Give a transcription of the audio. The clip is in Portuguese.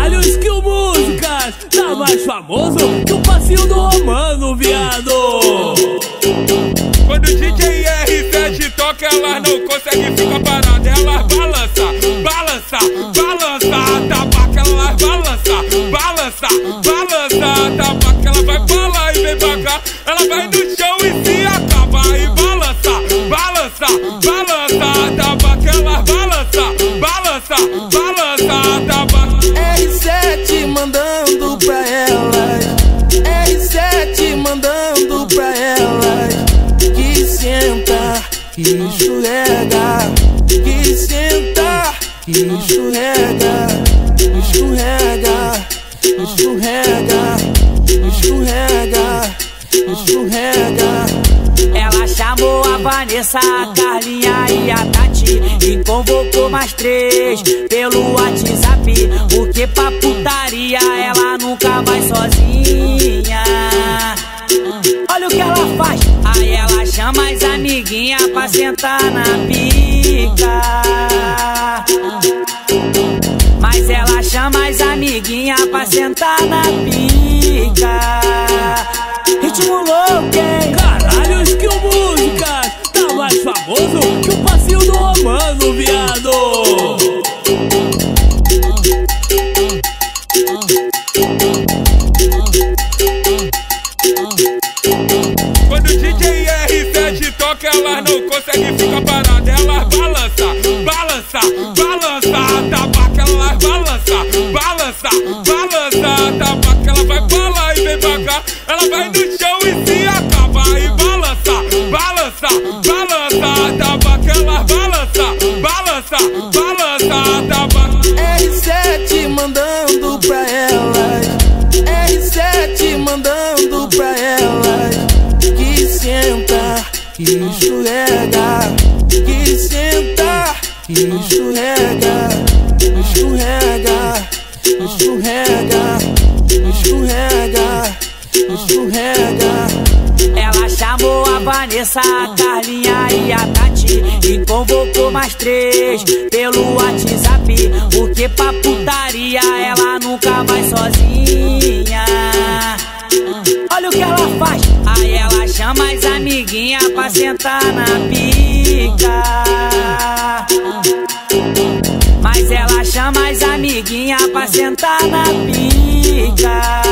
Caralho, Skill Músicas tá mais famoso que o passinho do Romano, viado. Quando o DJ R7 toca, elas não conseguem ficar paradas. Elas balança, balança, balança, tabaca, elas balança, balança, balança, tabaca, ela vai pra lá e vem pra cá. Ela vai no chão e se acaba e balança, balança, balança, tabaca, elas balança, balança, balança, tabaca. R7 mandando pra elas, R7 mandando pra elas, que senta, que escorrega, que senta, que escorrega, escorrega, escorrega, escorrega, escorrega. Ela chamou a Vanessa, a Carlinha e a Tati e convocou mais 3 pelo WhatsApp, porque pra putaria ela nunca vai sozinha. Olha o que ela faz. Aí ela chama as amiguinhas pra sentar na pica. Mas ela chama as amiguinhas pra sentar na pica. Ritmo louco, hein? Caralho, Skill Músicas tá mais famoso que o passinho do Romano, viado. Quando o DJ R7 toca, elas não conseguem ficar paradas. Elas balança, balança, balança, tabaca, elas balança, balança, balança, tabaca, ela vai pra lá e vem pra cá. Ela vai no chão e se acaba e balança, balança, balança, tabaca, elas balança, balança, balança, tabaca. R7 mandando pra elas, R7 mandando pra elas, que senta, que escorrega, que senta, que escorrega, escorrega, escorrega, escorrega, escorrega. Ela chamou a Vanessa, a Carlinha e a Tati e convocou mais 3 pelo WhatsApp, porque pra putaria ela nunca vai sozinha. Olha o que ela faz. Aí ela chama as amiguinhas pra sentar na pica. Mas ela chama as amiguinhas pra sentar na pica.